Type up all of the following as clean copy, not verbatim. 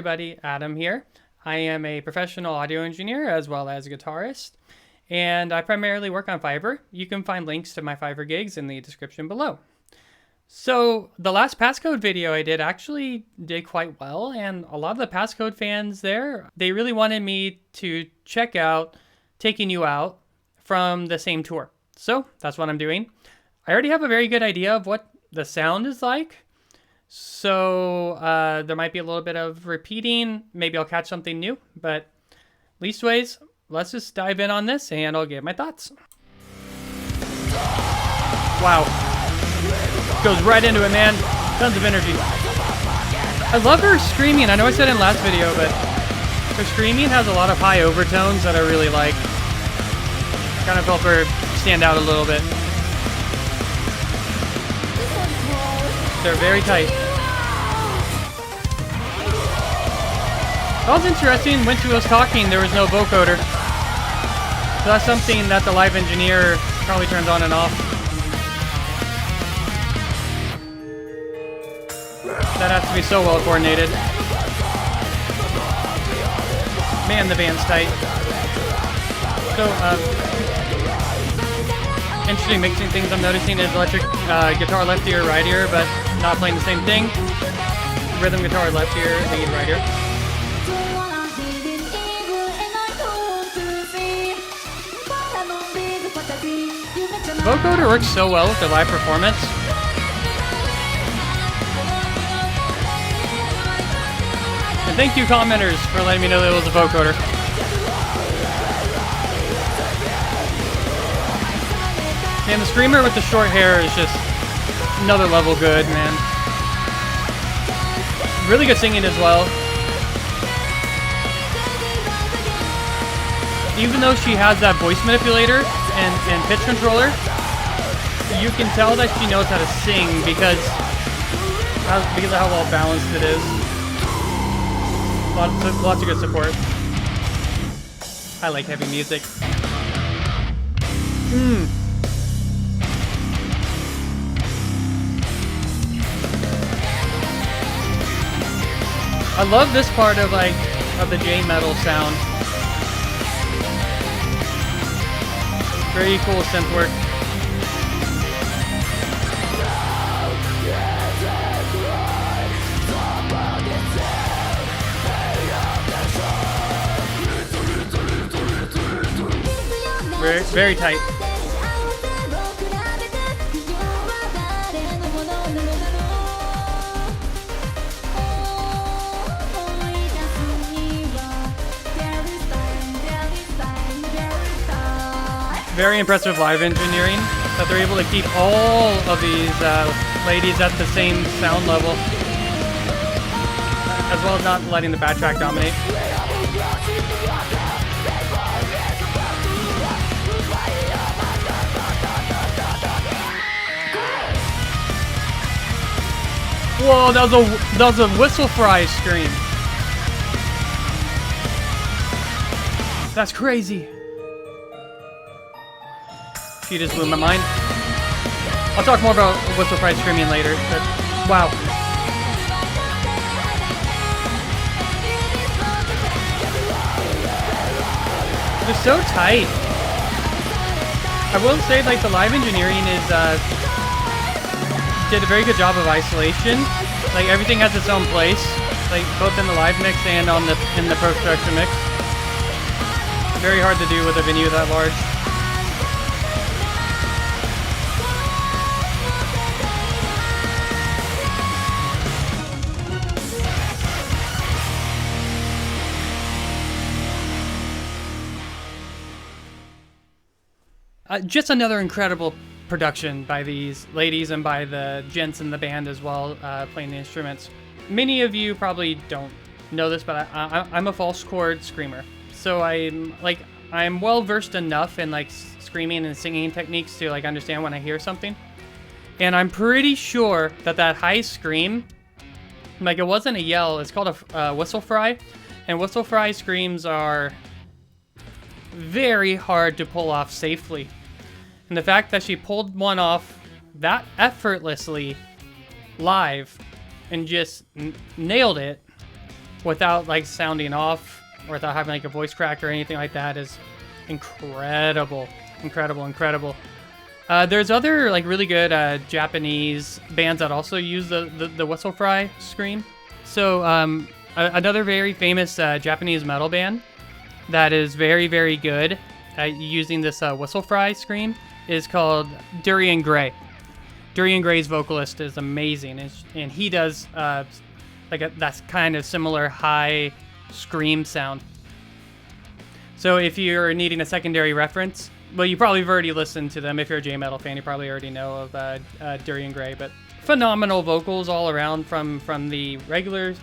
everybody, Adam here. I am a professional audio engineer as well as a guitarist, and I primarily work on Fiverr. You can find links to my Fiverr gigs in the description below. So the last PassCode video I did actually did quite well, and a lot of the PassCode fans there, they really wanted me to check out Taking You Out from the same tour. So that's what I'm doing. I already have a very good idea of what the sound is like. So there might be a little bit of repeating. Maybe I'll catch something new, but leastways, let's just dive in on this and I'll give my thoughts. Wow. Goes right into it, man. Tons of energy. I love her screaming. I know I said in last video, but her screaming has a lot of high overtones that I really like. Kind of help her stand out a little bit. They're very tight. That was interesting. When she was talking, there was no vocoder. So that's something that the live engineer probably turns on and off. That has to be so well coordinated. Man, the band's tight. So, interesting mixing things I'm noticing is electric guitar left ear, right ear, but not playing the same thing. Rhythm guitar left ear, lead right ear. Vocoder works so well with the live performance. And thank you commenters for letting me know that it was a vocoder. And the screamer with the short hair is just another level good, man. Really good singing as well. Even though she has that voice manipulator and pitch controller, you can tell that she knows how to sing because of how well balanced it is. Lots of good support. I like heavy music. I love this part of the J metal sound. Very cool synth work. Very, very tight. Very impressive live engineering that they're able to keep all of these ladies at the same sound level, as well as not letting the bad track dominate. Whoa, that was a whistle fry scream. That's crazy. She just blew my mind. I'll talk more about whistle fry screaming later, but wow. They're so tight. I will say, like, the live engineering did a very good job of isolation. Like, everything has its own place, like both in the live mix and in the post-production mix. Very hard to do with a venue that large. Just another incredible production by these ladies and by the gents in the band as well, playing the instruments. Many of you probably don't know this, but I'm a false chord screamer. So I'm well versed enough in like screaming and singing techniques to like understand when I hear something. And I'm pretty sure that high scream, like it wasn't a yell, it's called a whistle fry. And whistle fry screams are very hard to pull off safely. And the fact that she pulled one off that effortlessly live and just nailed it without like sounding off or without having like a voice crack or anything like that is incredible. Incredible. There's other like really good Japanese bands that also use the whistle fry scream. So another very famous Japanese metal band that is very, very good at using this whistle fry scream is called Durian Gray. Durian Gray's vocalist is amazing, and he does that's kind of similar high scream sound. So if you're needing a secondary reference, well, you probably have already listened to them. If you're a J-Metal fan, you probably already know of Durian Gray, but phenomenal vocals all around from the regular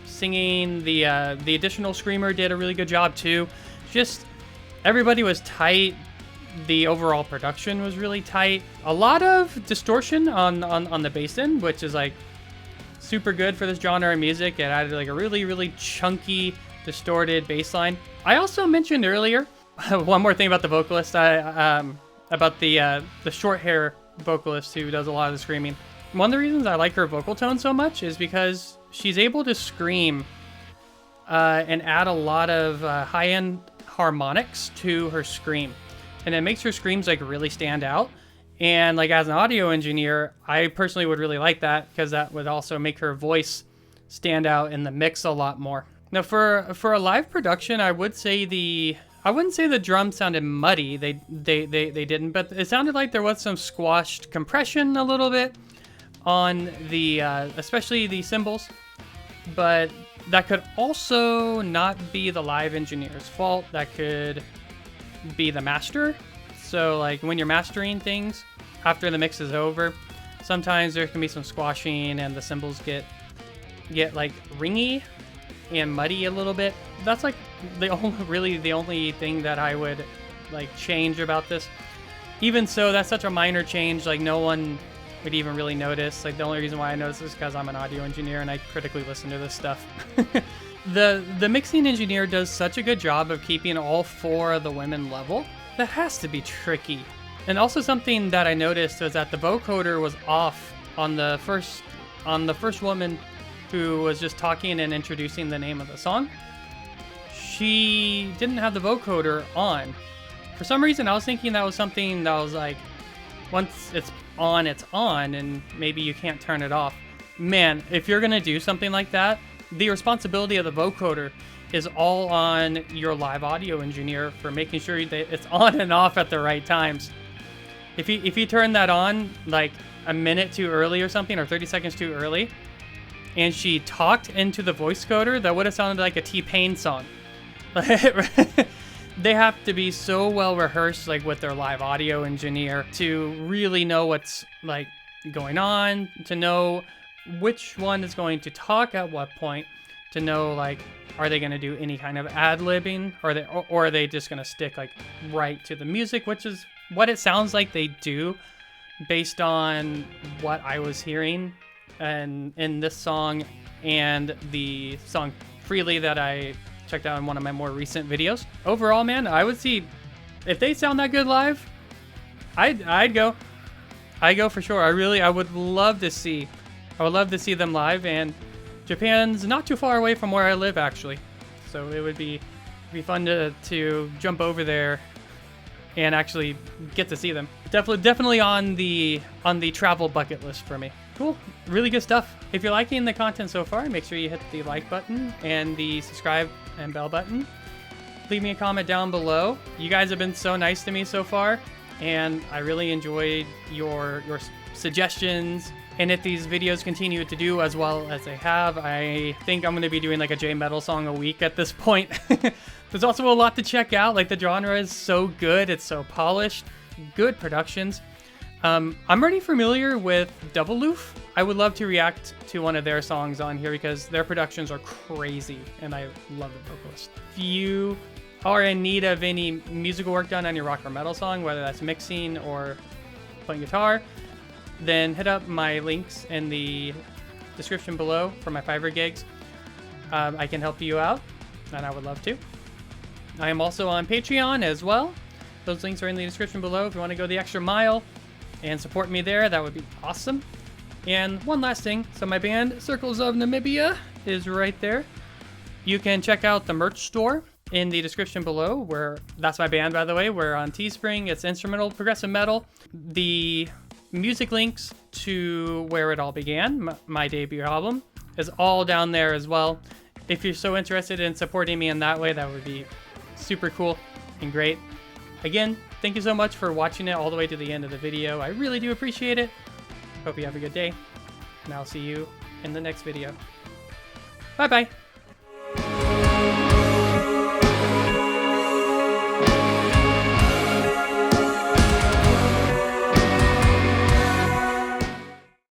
singing. The additional screamer did a really good job too. Just everybody was tight. The overall production was really tight. A lot of distortion on the bass end, which is like super good for this genre of music. It added like a really, really chunky, distorted bass line. I also mentioned earlier, one more thing about the vocalist, about the short hair vocalist who does a lot of the screaming. One of the reasons I like her vocal tone so much is because she's able to scream and add a lot of high-end harmonics to her scream. And it makes her screams like really stand out. And like as an audio engineer, I personally would really like that because that would also make her voice stand out in the mix a lot more. Now for a live production, I wouldn't say the drums sounded muddy. They didn't, but it sounded like there was some squashed compression a little bit on the especially the cymbals. But that could also not be the live engineer's fault. That could be the master. So like when you're mastering things after the mix is over, sometimes there can be some squashing and the cymbals get like ringy and muddy a little bit. That's like the only thing that I would like change about this. Even so, that's such a minor change, like no one would even really notice. Like the only reason why I notice is because I'm an audio engineer and I critically listen to this stuff. The mixing engineer does such a good job of keeping all four of the women level. That has to be tricky. And also something that I noticed was that the vocoder was off on the first woman who was just talking and introducing the name of the song. She didn't have the vocoder on. For some reason, I was thinking that was something that was like, once it's on, and maybe you can't turn it off. Man, if you're gonna do something like that, the responsibility of the vocoder is all on your live audio engineer for making sure that it's on and off at the right times. If you turn that on like a minute too early or something, or 30 seconds too early, and she talked into the voice coder, that would have sounded like a T-Pain song. They have to be so well rehearsed, like with their live audio engineer, to really know what's like going on, to know which one is going to talk at what point, to know like, are they going to do any kind of ad-libbing, or are they just going to stick like right to the music, which is what it sounds like they do based on what I was hearing and in this song and the song Freely that I checked out in one of my more recent videos. Overall, man, I would see if they sound that good live, I'd go for sure. I would love to see them live, and Japan's not too far away from where I live actually, so it would be fun to jump over there and actually get to see them. Definitely on the travel bucket list for me. Cool, really good stuff. If you're liking the content so far, make sure you hit the like button and the subscribe and bell button. Leave me a comment down below. You guys have been so nice to me so far, and I really enjoyed your suggestions. And if these videos continue to do as well as they have, I think I'm going to be doing like a J-Metal song a week at this point. There's also a lot to check out. Like the genre is so good. It's so polished. Good productions. I'm already familiar with Double Loof. I would love to react to one of their songs on here because their productions are crazy and I love the vocalist. If you are in need of any musical work done on your rock or metal song, whether that's mixing or playing guitar, then hit up my links in the description below for my Fiverr gigs. I can help you out, and I would love to. I am also on Patreon as well. Those links are in the description below if you want to go the extra mile and support me there. That would be awesome. And one last thing. So my band, Circles of Namibia, is right there. You can check out the merch store in the description below, where that's my band, by the way. We're on Teespring. It's instrumental progressive metal. The music links to where it all began, my debut album, is all down there as well. If you're so interested in supporting me in that way, that would be super cool and great. Again, thank you so much for watching it all the way to the end of the video. I really do appreciate it. Hope you have a good day, and I'll see you in the next video. Bye-bye.